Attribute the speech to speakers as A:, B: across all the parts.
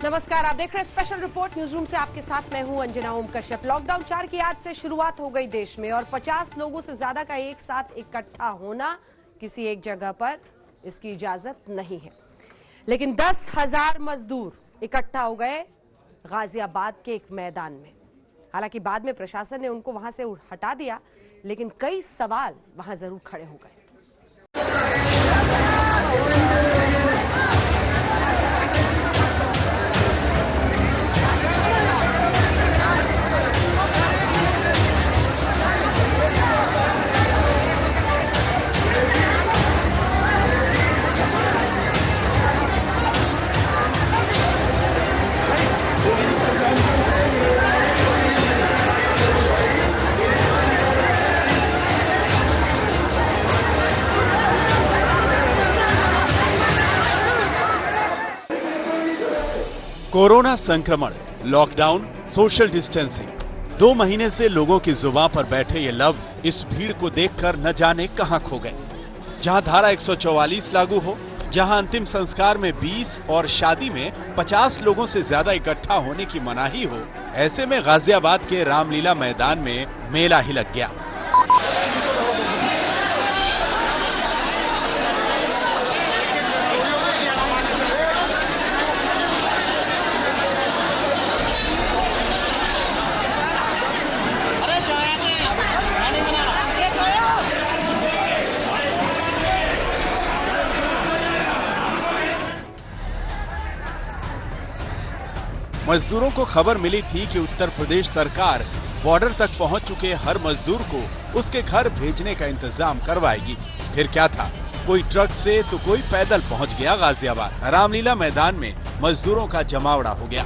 A: नमस्कार, आप देख रहे हैं स्पेशल रिपोर्ट न्यूज रूम से। आपके साथ मैं हूं अंजना ओम कश्यप। लॉकडाउन 4 की आज से शुरुआत हो गई देश में और 50 लोगों से ज्यादा का एक साथ इकट्ठा होना किसी एक जगह पर इसकी इजाजत नहीं है। लेकिन 10,000 मजदूर इकट्ठा हो गए गाजियाबाद के एक मैदान में। हालांकि बाद में प्रशासन ने उनको वहां से हटा दिया, लेकिन कई सवाल वहां जरूर खड़े हो गए।
B: कोरोना संक्रमण, लॉकडाउन, सोशल डिस्टेंसिंग, 2 महीने से लोगों की जुबान पर बैठे ये लफ्ज इस भीड़ को देखकर न जाने कहां खो गए। जहां धारा 144 लागू हो, जहां अंतिम संस्कार में 20 और शादी में 50 लोगों से ज्यादा इकट्ठा होने की मनाही हो, ऐसे में गाजियाबाद के रामलीला मैदान में मेला ही लग गया। मजदूरों को खबर मिली थी कि उत्तर प्रदेश सरकार बॉर्डर तक पहुंच चुके हर मजदूर को उसके घर भेजने का इंतजाम करवाएगी। फिर क्या था, कोई ट्रक से तो कोई पैदल पहुंच गया गाजियाबाद। रामलीला मैदान में मजदूरों का जमावड़ा हो गया।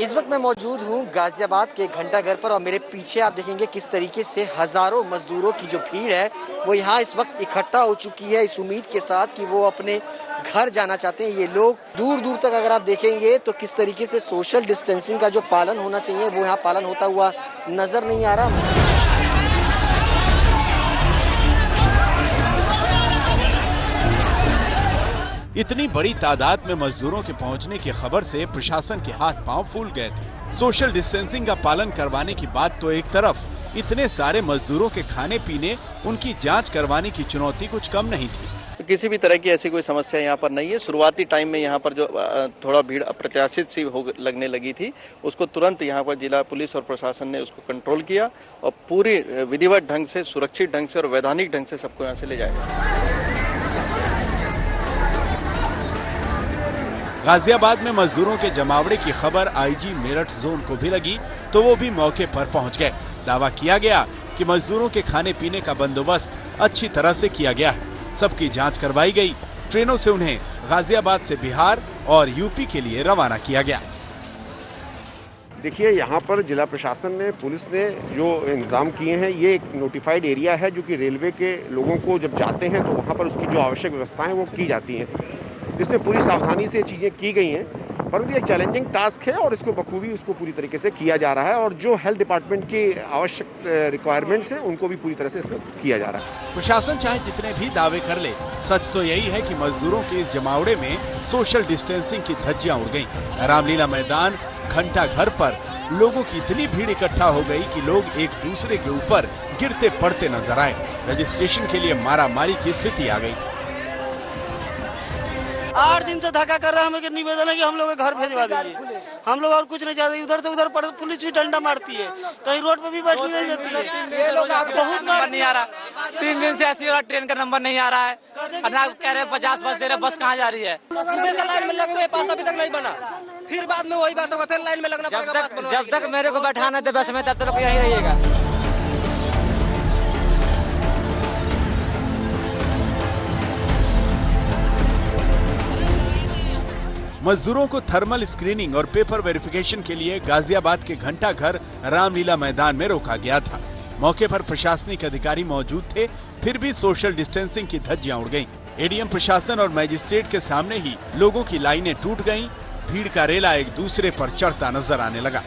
C: इस वक्त मैं मौजूद हूँ गाजियाबाद के घंटाघर पर और मेरे पीछे आप देखेंगे किस तरीके से हजारों मजदूरों की जो भीड़ है वो यहाँ इस वक्त इकट्ठा हो चुकी है, इस उम्मीद के साथ कि वो अपने घर जाना चाहते हैं। ये लोग दूर दूर तक अगर आप देखेंगे तो किस तरीके से सोशल डिस्टेंसिंग का जो पालन होना चाहिए वो यहाँ पालन होता हुआ नजर नहीं आ रहा।
B: इतनी बड़ी तादाद में मजदूरों के पहुंचने की खबर से प्रशासन के हाथ पांव फूल गए थे। सोशल डिस्टेंसिंग का पालन करवाने की बात तो एक तरफ, इतने सारे मजदूरों के खाने पीने, उनकी जांच करवाने की चुनौती कुछ कम नहीं थी।
D: किसी भी तरह की ऐसी कोई समस्या यहाँ पर नहीं है। शुरुआती टाइम में यहाँ पर जो थोड़ा भीड़ अप्रत्याशित सी लगने लगी थी, उसको तुरंत यहाँ पर जिला पुलिस और प्रशासन ने उसको कंट्रोल किया और पूरी विधिवत ढंग से, सुरक्षित ढंग से और वैधानिक ढंग से सबको यहाँ से ले जाएगा।
B: गाजियाबाद में मजदूरों के जमावड़े की खबर आईजी मेरठ जोन को भी लगी तो वो भी मौके पर पहुंच गए। दावा किया गया कि मजदूरों के खाने पीने का बंदोबस्त अच्छी तरह से किया गया है। सबकी जांच करवाई गई। ट्रेनों से उन्हें गाजियाबाद से बिहार और यूपी के लिए रवाना किया गया।
E: देखिए, यहाँ पर जिला प्रशासन ने, पुलिस ने जो इंतजाम किए हैं, ये एक नोटिफाइड एरिया है जो कि रेलवे के लोगों को जब जाते हैं तो वहाँ पर उसकी जो आवश्यक व्यवस्थाएं वो की जाती हैं। इसमें पूरी सावधानी से चीज़ें की गई हैं, परंतु ये चैलेंजिंग टास्क है और इसको बखूबी उसको पूरी तरीके से किया जा रहा है और जो हेल्थ डिपार्टमेंट की आवश्यक रिक्वायरमेंट्स हैं उनको भी पूरी तरह से इसमें किया जा रहा है।
B: प्रशासन चाहे जितने भी दावे कर ले, सच तो यही है कि मजदूरों के इस जमावड़े में सोशल डिस्टेंसिंग की धज्जियां उड़ गईं। रामलीला मैदान घंटाघर पर लोगों की इतनी भीड़ इकट्ठा हो गई कि लोग एक दूसरे के ऊपर गिरते पड़ते नजर आए। रजिस्ट्रेशन के लिए मारामारी की स्थिति आ गई।
F: 8 दिन से धक्का कर रहा है। हमें निवेदन है कि हम लोग घर भेजवा दीजिए। हम लोग और कुछ नहीं चाहते। उधर से उधर पुलिस भी डंडा मारती है, कहीं रोड पे भी बैठने नहीं देती है। ये लोग बहुत नहीं आ रहा।
G: 3 दिन से ऐसी ट्रेन का नंबर नहीं आ रहा है। ना कह रहे 50 बस दे रहे, बस कहाँ जा रही है?
F: सुबह से लाइन में लग रहे, पास अभी तक नहीं बना। फिर बाद में वही बात होगा, फिर लाइन में लगना पड़ेगा।
G: जब तक मेरे को बैठाना दे बस में, तब तक यही रहिएगा।
B: मजदूरों को थर्मल स्क्रीनिंग और पेपर वेरिफिकेशन के लिए गाजियाबाद के घंटाघर रामलीला मैदान में रोका गया था। मौके पर प्रशासनिक अधिकारी मौजूद थे, फिर भी सोशल डिस्टेंसिंग की धज्जियां उड़ गईं। एडीएम प्रशासन और मजिस्ट्रेट के सामने ही लोगों की लाइनें टूट गईं। भीड़ का रेला एक दूसरे पर चढ़ता नजर आने लगा।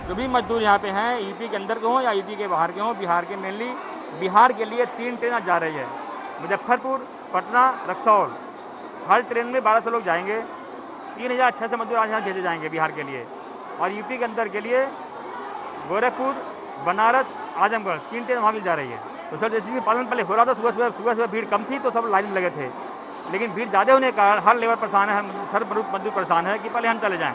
H: जो भी मजदूर यहाँ पे हैं, यूपी के अंदर के हों या यूपी के बाहर के हों, बिहार के मेनली बिहार के लिए 3 ट्रेन जा रही है। मुजफ्फरपुर, पटना, रक्सौल, हर ट्रेन में 1200 लोग जाएंगे। 3600 मजदूर आज यहाँ भेजे जाएंगे बिहार के लिए, और यूपी के अंदर के लिए गोरखपुर, बनारस, आजमगढ़ 3 ट्रेन वहाँ भी जा रही है। तो सर जैसे पालन पहले हो रहा था, सुबह भीड़ कम थी तो सब लाइन में लगे थे, लेकिन भीड़ ज़्यादा होने के कारण हर लेबर परेशान है, हर मजदूर परेशान है कि पहले हम चले जाएं।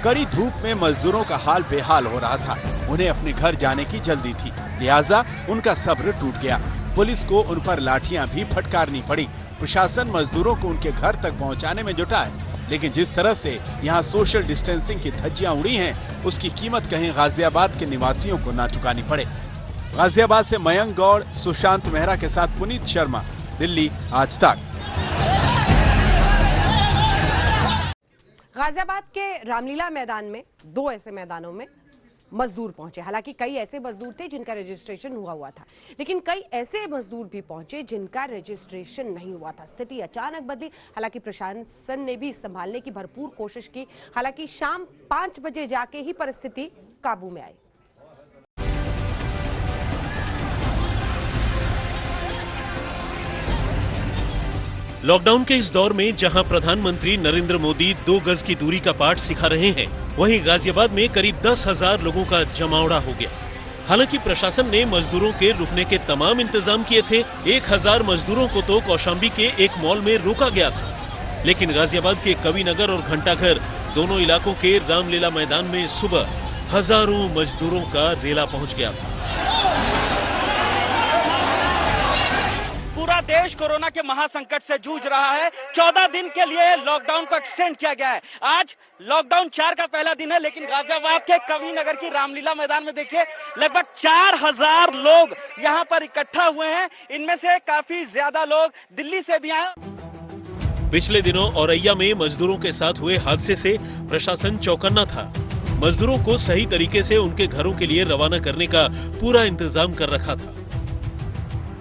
B: कड़ी धूप में मजदूरों का हाल बेहाल हो रहा था। उन्हें अपने घर जाने की जल्दी थी, लिहाजा उनका सब्र टूट गया। पुलिस को उन पर लाठियां भी फटकारनी पड़ी। प्रशासन मजदूरों को उनके घर तक पहुंचाने में जुटा है, लेकिन जिस तरह से यहाँ सोशल डिस्टेंसिंग की धज्जियां उड़ी हैं, उसकी कीमत कहीं गाजियाबाद के निवासियों को ना चुकानी पड़े। गाजियाबाद से मयंक गौड़, सुशांत मेहरा के साथ पुनीत शर्मा, दिल्ली आज तक।
A: गाजियाबाद के रामलीला मैदान में 2 ऐसे मैदानों में मजदूर पहुंचे। हालांकि कई ऐसे मजदूर थे जिनका रजिस्ट्रेशन हुआ था, लेकिन कई ऐसे मजदूर भी पहुंचे जिनका रजिस्ट्रेशन नहीं हुआ था। स्थिति अचानक बदली। हालांकि प्रशासन ने भी संभालने की भरपूर कोशिश की। हालांकि शाम 5 बजे जाके ही परिस्थिति काबू में आई।
I: लॉकडाउन के इस दौर में जहां प्रधानमंत्री नरेंद्र मोदी 2 गज की दूरी का पाठ सिखा रहे हैं, वहीं गाजियाबाद में करीब 10,000 लोगों का जमावड़ा हो गया। हालांकि प्रशासन ने मजदूरों के रुकने के तमाम इंतजाम किए थे। 1000 मजदूरों को तो कौशाम्बी के एक मॉल में रोका गया था, लेकिन गाजियाबाद के कविनगर और घंटाघर दोनों इलाकों के रामलीला मैदान में सुबह हजारों मजदूरों का रेला पहुंच गया था।
J: पूरा देश कोरोना के महासंकट से जूझ रहा है। 14 दिन के लिए लॉकडाउन को एक्सटेंड किया गया है। आज लॉकडाउन 4 का पहला दिन है, लेकिन गाजियाबाद के कविनगर की रामलीला मैदान में देखिए लगभग 4000 लोग यहाँ पर इकट्ठा हुए हैं। इनमें से काफी ज्यादा लोग दिल्ली से भी आए।
I: पिछले दिनों औरैया में मजदूरों के साथ हुए हादसे से प्रशासन चौकन्ना था। मजदूरों को सही तरीके से उनके घरों के लिए रवाना करने का पूरा इंतजाम कर रखा था।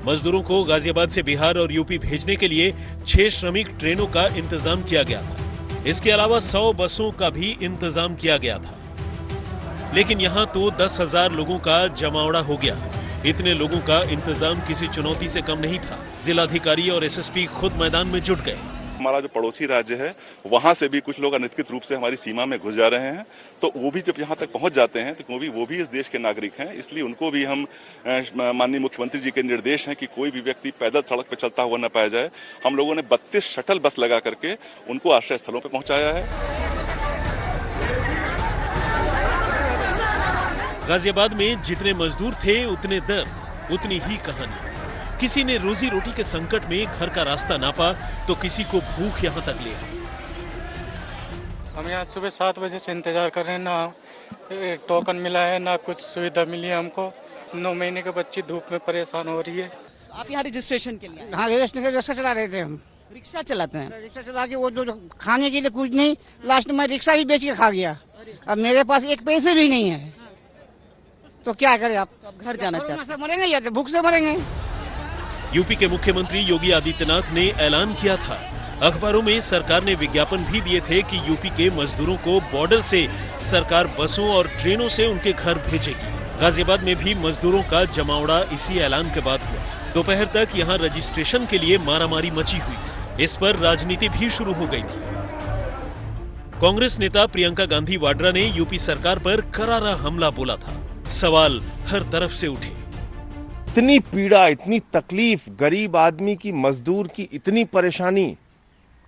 I: मजदूरों को गाजियाबाद से बिहार और यूपी भेजने के लिए 6 श्रमिक ट्रेनों का इंतजाम किया गया था। इसके अलावा 100 बसों का भी इंतजाम किया गया था, लेकिन यहाँ तो 10,000 लोगों का जमावड़ा हो गया। इतने लोगों का इंतजाम किसी चुनौती से कम नहीं था। जिलाधिकारी और एसएसपी खुद मैदान में जुट गए।
K: हमारा जो पड़ोसी राज्य है वहां से भी कुछ लोग अनधिकृत रूप से हमारी सीमा में घुस जा रहे हैं, तो वो भी जब यहाँ तक पहुंच जाते हैं तो वो भी इस देश के नागरिक हैं। इसलिए उनको भी हम माननीय मुख्यमंत्री जी के निर्देश हैं कि कोई भी व्यक्ति पैदल सड़क पर चलता हुआ न पाया जाए। हम लोगों ने 32 शटल बस लगा करके उनको आश्रय स्थलों पर पहुंचाया है।
I: गाजियाबाद में जितने मजदूर थे उतने दर, उतनी ही कहानी। किसी ने रोजी रोटी के संकट में घर का रास्ता नापा तो किसी को भूख यहाँ तक ले आई।
L: हम यहाँ सुबह 7 बजे से इंतजार कर रहे हैं, ना टोकन मिला है ना कुछ सुविधा मिली है हमको। 9 महीने के बच्ची धूप में परेशान हो रही है।
M: आप यहाँ रजिस्ट्रेशन के लिए?
N: हाँ, रजिस्ट्रेशन रिक्शा चला रहे थे हम।
M: रिक्शा चलाते हैं?
N: रिक्शा चला के वो जो खाने के लिए कुछ नहीं, लास्ट में रिक्शा ही बेच के खा गया। अब मेरे पास 1 पैसे भी नहीं है, तो क्या करें आप?
M: तो घर जाना चाहते हैं?
N: मरेंगे या तो भूख से मरेंगे।
I: यूपी के मुख्यमंत्री योगी आदित्यनाथ ने ऐलान किया था। अखबारों में सरकार ने विज्ञापन भी दिए थे कि यूपी के मजदूरों को बॉर्डर से सरकार बसों और ट्रेनों से उनके घर भेजेगी। गाजियाबाद में भी मजदूरों का जमावड़ा इसी ऐलान के बाद हुआ। दोपहर तक यहाँ रजिस्ट्रेशन के लिए मारामारी मची हुई थी। इस पर राजनीति भी शुरू हो गई थी। कांग्रेस नेता प्रियंका गांधी वाड्रा ने यूपी सरकार पर करारा हमला बोला था। सवाल हर तरफ से उठे।
E: इतनी पीड़ा, इतनी तकलीफ, गरीब आदमी की, मजदूर की इतनी परेशानी,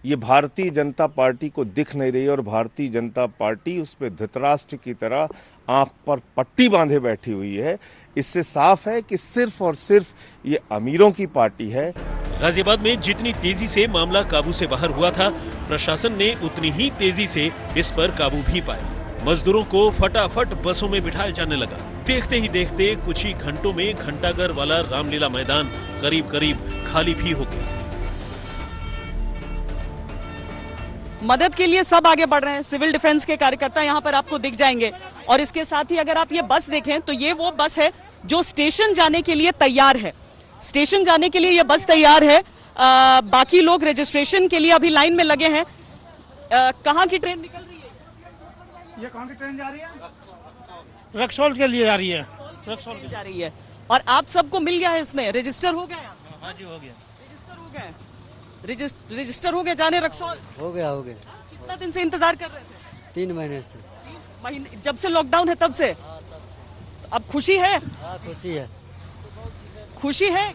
E: ये भारतीय जनता पार्टी को दिख नहीं रही, और भारतीय जनता पार्टी उस पे धृतराष्ट्र की तरह आंख पर पट्टी बांधे बैठी हुई है। इससे साफ है कि सिर्फ और सिर्फ ये अमीरों की पार्टी है।
I: गाजियाबाद में जितनी तेजी से मामला काबू से बाहर हुआ था, प्रशासन ने उतनी ही तेजी से इस पर काबू भी पाया। मजदूरों को फटाफट बसों में बिठाया जाने लगा। देखते ही देखते कुछ ही घंटों में घंटाघर वाला रामलीला मैदान करीब करीब खाली भी हो गया।
M: मदद के लिए सब आगे बढ़ रहे हैं। सिविल डिफेंस के कार्यकर्ता यहाँ पर आपको दिख जाएंगे, और इसके साथ ही अगर आप ये बस देखें तो ये वो बस है जो स्टेशन जाने के लिए तैयार है। स्टेशन जाने के लिए ये बस तैयार है। बाकी लोग रजिस्ट्रेशन के लिए अभी लाइन में लगे हैं। कहाँ की ट्रेन निकल रही है?
L: ये कहाँ की ट्रेन जा रही है? रक्सौल के लिए जा रही है।
M: रक्सौल जा रही है। और आप सबको मिल गया है, इसमें रजिस्टर हो गया?
O: हाँ जी हो गया।
M: रजिस्टर हो गए? रजिस्टर हो गया जाने रक्सौल?
P: हो गया।
M: कितना दिन से इंतजार कर रहे थे?
P: 3 महीने से।
M: 3 महीने जब से लॉकडाउन है तब से? तो अब खुशी है?
P: हाँ खुशी है।
M: खुशी है?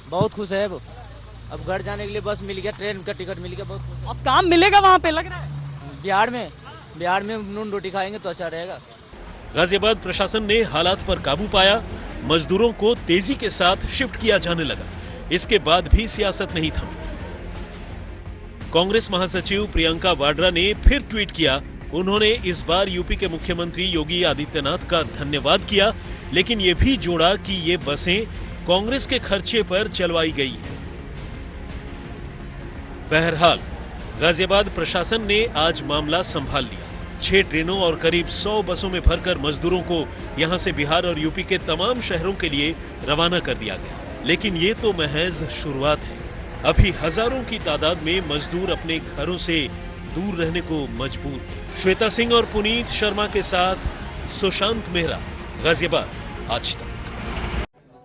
P: बहुत खुश है। अब घर जाने के लिए बस मिल गया, ट्रेन का टिकट मिल गया, बहुत खुश।
M: अब काम मिलेगा वहाँ पे लग रहा है?
P: बिहार में नून रोटी खाएंगे तो अच्छा रहेगा।
I: गाजियाबाद प्रशासन ने हालात पर काबू पाया, मजदूरों को तेजी के साथ शिफ्ट किया जाने लगा। इसके बाद भी सियासत नहीं थमी। कांग्रेस महासचिव प्रियंका वाड्रा ने फिर ट्वीट किया। उन्होंने इस बार यूपी के मुख्यमंत्री योगी आदित्यनाथ का धन्यवाद किया, लेकिन ये भी जोड़ा कि ये बसें कांग्रेस के खर्चे पर चलवाई गई हैं। बहरहाल गाजियाबाद प्रशासन ने आज मामला संभाल लिया। 6 ट्रेनों और करीब 100 बसों में भरकर मजदूरों को यहां से बिहार और यूपी के तमाम शहरों के लिए रवाना कर दिया गया। लेकिन ये तो महज शुरुआत है। अभी हजारों की तादाद में मजदूर अपने घरों से दूर रहने को मजबूर। श्वेता सिंह और पुनीत शर्मा के साथ सुशांत मेहरा, गाजियाबाद, आज तक।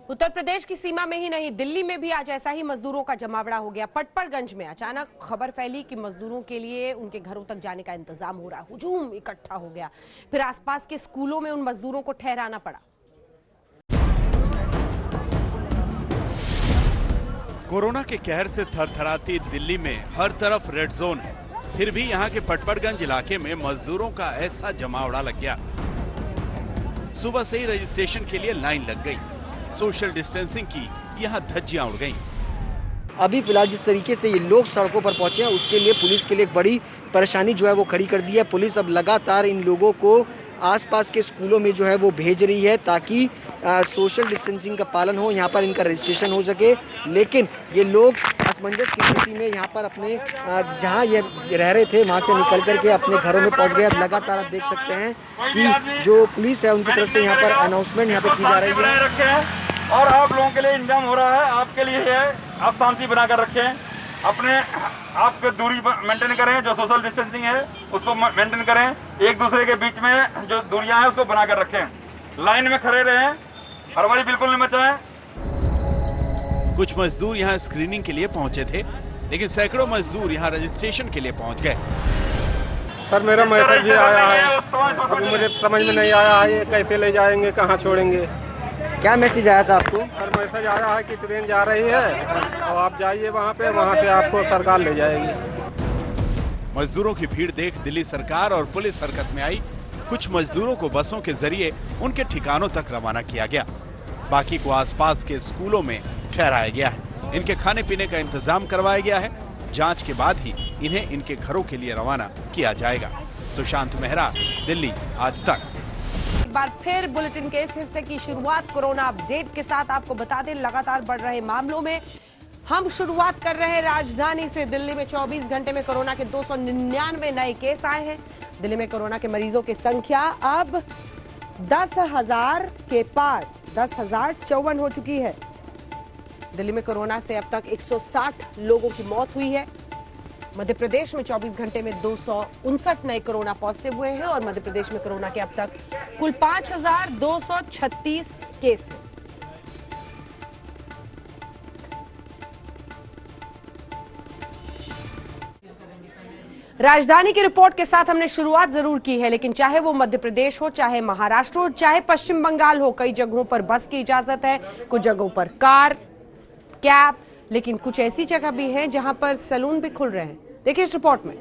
A: उत्तर प्रदेश की सीमा में ही नहीं, दिल्ली में भी आज ऐसा ही मजदूरों का जमावड़ा हो गया। पटपरगंज में अचानक खबर फैली कि मजदूरों के लिए उनके घरों तक जाने का इंतजाम हो रहा है। हुजूम इकट्ठा हो गया। फिर आसपास के स्कूलों में उन मजदूरों को ठहराना पड़ा।
B: कोरोना के कहर से थरथराती दिल्ली में हर तरफ रेड जोन है। फिर भी यहाँ के पटपरगंज इलाके में मजदूरों का ऐसा जमावड़ा लग गया। सुबह से ही रजिस्ट्रेशन के लिए लाइन लग गई। सोशल डिस्टेंसिंग की यहाँ धज्जियां उड़ गईं।
C: अभी फिलहाल जिस तरीके से ये लोग सड़कों पर पहुंचे हैं, उसके लिए पुलिस के लिए एक बड़ी परेशानी जो है वो खड़ी कर दी है। पुलिस अब लगातार इन लोगों को आसपास के स्कूलों में जो है वो भेज रही है ताकि सोशल डिस्टेंसिंग का पालन हो, यहाँ पर इनका रजिस्ट्रेशन हो सके। लेकिन ये लोग असमंजस की स्थिति में यहाँ पर अपने जहाँ ये रह रहे थे वहाँ से निकल करके अपने घरों में पहुँच गए। अब लगातार आप देख सकते हैं कि जो पुलिस है उनकी तरफ से यहाँ पर अनाउंसमेंट यहाँ पे की जा रही है।
H: और आप लोगों के लिए इंतजाम हो रहा है, आपके लिए है। आप शांति बनाकर रखें, अपने आप दूरी मेंटेन करें, जो सोशल डिस्टेंसिंग है उसको मेंटेन करें। एक दूसरे के बीच में जो दूरियां हैं उसको बनाकर रखें। लाइन में खड़े रहें, हड़बड़ी बिल्कुल नहीं मचाएं।
B: कुछ मजदूर यहाँ स्क्रीनिंग के लिए पहुँचे थे, लेकिन सैकड़ों मजदूर यहाँ रजिस्ट्रेशन के लिए पहुँच गए।
Q: सर मेरा मैसेज ये आया है, अभी मुझे समझ में नहीं आया है ये कैसे ले जाएंगे, कहाँ छोड़ेंगे।
C: क्या मैसेज आया था आपको?
Q: सर मैसेज आया है कि ट्रेन जा रही है और आप जाइए वहाँ पे आपको सरकार ले जाएगी।
B: मजदूरों की भीड़ देख दिल्ली सरकार और पुलिस हरकत में आई। कुछ मजदूरों को बसों के जरिए उनके ठिकानों तक रवाना किया गया। बाकी को आसपास के स्कूलों में ठहराया गया है। इनके खाने पीने का इंतजाम करवाया गया है। जांच के बाद ही इन्हें इनके घरों के लिए रवाना किया जाएगा। सुशांत मेहरा, दिल्ली, आज तक।
A: एक बार फिर बुलेटिन के इस हिस्से की शुरुआत कोरोना अपडेट के साथ। आपको बता दें, लगातार बढ़ रहे मामलों में हम शुरुआत कर रहे हैं राजधानी से। दिल्ली में 24 घंटे में कोरोना के 299 नए केस आए हैं। दिल्ली में कोरोना के मरीजों की संख्या अब 10,000 के पार 10,054 हो चुकी है। दिल्ली में कोरोना से अब तक 160 लोगों की मौत हुई है। मध्य प्रदेश में 24 घंटे में 259 नए कोरोना पॉजिटिव हुए हैं और मध्य प्रदेश में कोरोना के अब तक कुल 5,236 केस हैं। राजधानी की रिपोर्ट के साथ हमने शुरुआत जरूर की है, लेकिन चाहे वो मध्य प्रदेश हो, चाहे महाराष्ट्र हो, चाहे पश्चिम बंगाल हो, कई जगहों पर बस की इजाजत है, कुछ जगहों पर कार, कैब, लेकिन कुछ ऐसी जगह भी हैं जहां पर सैलून भी खुल रहे हैं। देखिए इस रिपोर्ट में।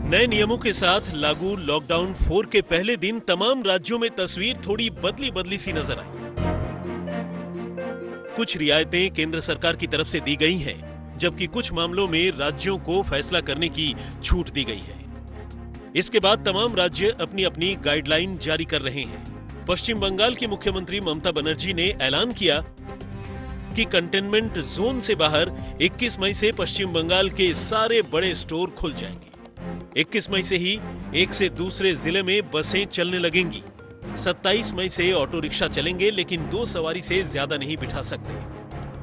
I: नए नियमों के साथ लागू लॉकडाउन 4 के पहले दिन तमाम राज्यों में तस्वीर थोड़ी बदली सी नजर आई। कुछ रियायतें केंद्र सरकार की तरफ से दी गई हैं, जबकि कुछ मामलों में राज्यों को फैसला करने की छूट दी गई है। इसके बाद तमाम राज्य अपनी अपनी गाइडलाइन जारी कर रहे हैं। पश्चिम बंगाल की मुख्यमंत्री ममता बनर्जी ने ऐलान किया कि कंटेनमेंट जोन से बाहर 21 मई से पश्चिम बंगाल के सारे बड़े स्टोर खुल जाएंगे। 21 मई से ही एक से दूसरे जिले में बसें चलने लगेंगी। 27 मई से ऑटो रिक्शा चलेंगे, लेकिन 2 सवारी से ज्यादा नहीं बिठा सकते।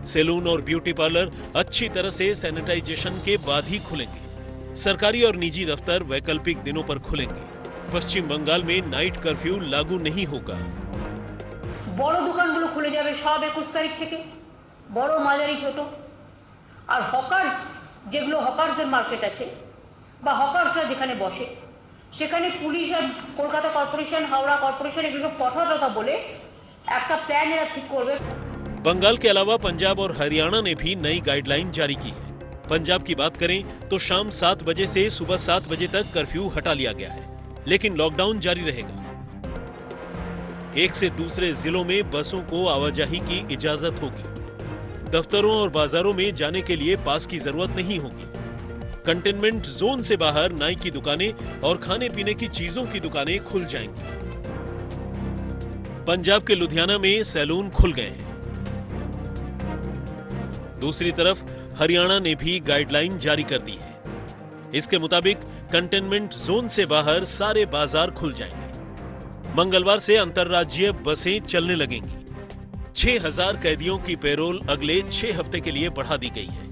I: सैलून और ब्यूटी पार्लर अच्छी तरह से सैनिटाइजेशन के बाद ही खुलेंगे। सरकारी और निजी दफ्तर वैकल्पिक दिनों पर खुलेंगे। पश्चिम बंगाल में नाइट कर्फ्यू लागू नहीं होगा।
O: বড় দোকানগুলো খুলে যাবে সব 21 তারিখ থেকে, বড় মাঝারি ছোট। আর হকার যেগুলো হকারদের মার্কেট আছে বা হকারসরা যেখানে বসে সেখানে পুলিশ আর কলকাতা কর্পোরেশন, হাওড়া কর্পোরেশন এগুলো কথা বলে একটা প্ল্যান এরা ঠিক করবে।
I: बंगाल के अलावा पंजाब और हरियाणा ने भी नई गाइडलाइन जारी की है। पंजाब की बात करें तो शाम 7 बजे से सुबह 7 बजे तक कर्फ्यू हटा लिया गया है, लेकिन लॉकडाउन जारी रहेगा। एक से दूसरे जिलों में बसों को आवाजाही की इजाजत होगी। दफ्तरों और बाजारों में जाने के लिए पास की जरूरत नहीं होगी। कंटेनमेंट जोन से बाहर नाई की दुकानें और खाने पीने की चीजों की दुकानें खुल जाएंगी। पंजाब के लुधियाना में सैलून खुल गए हैं। दूसरी तरफ हरियाणा ने भी गाइडलाइन जारी कर दी है। इसके मुताबिक कंटेनमेंट जोन से बाहर सारे बाजार खुल जाएंगे। मंगलवार से अंतर्राज्यीय बसें चलने लगेंगी। 6000 कैदियों की पेरोल अगले 6 हफ्ते के लिए बढ़ा दी गई है।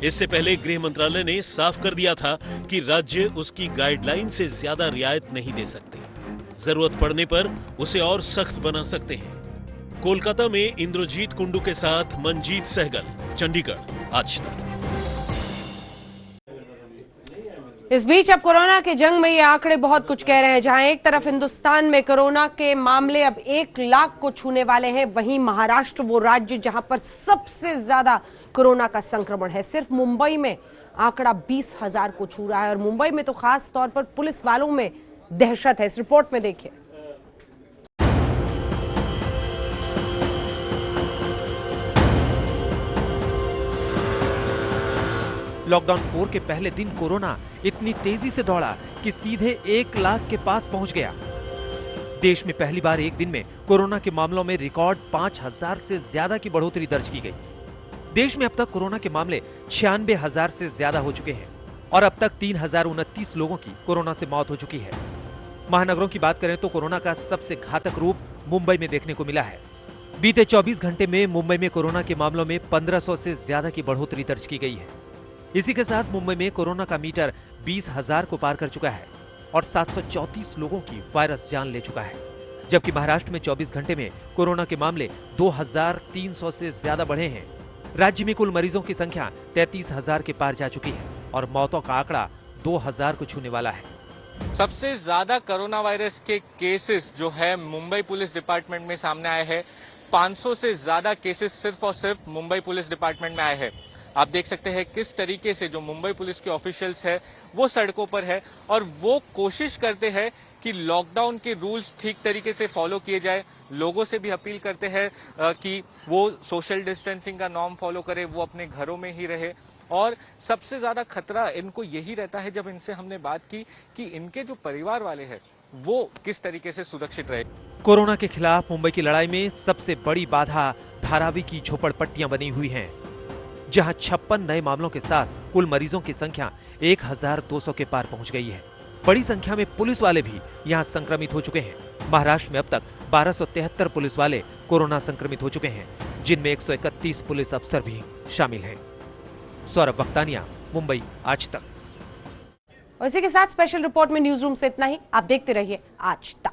I: इससे पहले गृह मंत्रालय ने साफ कर दिया था कि राज्य उसकी गाइडलाइन से ज्यादा रियायत नहीं दे सकते। जरूरत पड़ने पर उसे और सख्त बना सकते हैं। कोलकाता में इंद्रजीत कुंडू के साथ मंजीत सहगल, चंडीगढ़, आज तक।
A: इस बीच अब कोरोना के जंग में ये आंकड़े बहुत कुछ कह रहे हैं। जहां एक तरफ हिंदुस्तान में कोरोना के मामले अब 1 लाख को छूने वाले हैं, वहीं महाराष्ट्र वो राज्य जहां पर सबसे ज्यादा कोरोना का संक्रमण है। सिर्फ मुंबई में आंकड़ा 20,000 को छू रहा है और मुंबई में तो खास तौर पर पुलिस वालों में दहशत है। इस रिपोर्ट में देखिए।
R: लॉकडाउन 4 के पहले दिन कोरोना इतनी तेजी से दौड़ा कि सीधे 1 लाख के पास पहुंच गया। देश में पहली बार एक दिन में कोरोना के मामलों में रिकॉर्ड 5,000 से ज्यादा की बढ़ोतरी दर्ज की गई। देश में अब तक कोरोना के मामले 96,000 से ज्यादा हो चुके हैं और अब तक 3,029 लोगों की कोरोना से मौत हो चुकी है। महानगरों की बात करें तो कोरोना का सबसे घातक रूप मुंबई में देखने को मिला है। बीते 24 घंटे में मुंबई में कोरोना के मामलों में 1500 से ज्यादा की बढ़ोतरी दर्ज की गई है। इसी के साथ मुंबई में कोरोना का मीटर 20,000 को पार कर चुका है और 734 लोगों की वायरस जान ले चुका है। जबकि महाराष्ट्र में 24 घंटे में कोरोना के मामले 2,300 से ज्यादा बढ़े हैं। राज्य में कुल मरीजों की संख्या 33,000 के पार जा चुकी है और मौतों का आंकड़ा 2,000 को छूने वाला है।
S: सबसे ज्यादा कोरोना वायरस के केसेस जो है मुंबई पुलिस डिपार्टमेंट में सामने आए हैं। 500 से ज्यादा केसेस सिर्फ और सिर्फ मुंबई पुलिस डिपार्टमेंट में आए हैं। आप देख सकते हैं किस तरीके से जो मुंबई पुलिस के ऑफिशियल्स है वो सड़कों पर है और वो कोशिश करते हैं कि लॉकडाउन के रूल्स ठीक तरीके से फॉलो किए जाए। लोगों से भी अपील करते हैं कि वो सोशल डिस्टेंसिंग का नॉर्म फॉलो करे, वो अपने घरों में ही रहे। और सबसे ज्यादा खतरा इनको यही रहता है जब इनसे हमने बात की कि इनके जो परिवार वाले हैं वो किस तरीके से सुरक्षित रहे।
R: कोरोना के खिलाफ मुंबई की लड़ाई में सबसे बड़ी बाधा धारावी की झोपड़पट्टियां बनी हुई हैं, जहां 56 नए मामलों के साथ कुल मरीजों की संख्या 1,200 के पार पहुंच गई है। बड़ी संख्या में पुलिस वाले भी यहां संक्रमित हो चुके हैं। महाराष्ट्र में अब तक 1273 पुलिस वाले कोरोना संक्रमित हो चुके हैं, जिनमें 131 पुलिस अफसर भी शामिल हैं। सौरभ वक्तानिया, मुंबई, आज तक।
A: और इसी के साथ स्पेशल रिपोर्ट में न्यूज रूम से इतना ही। आप देखते रहिए आज तक।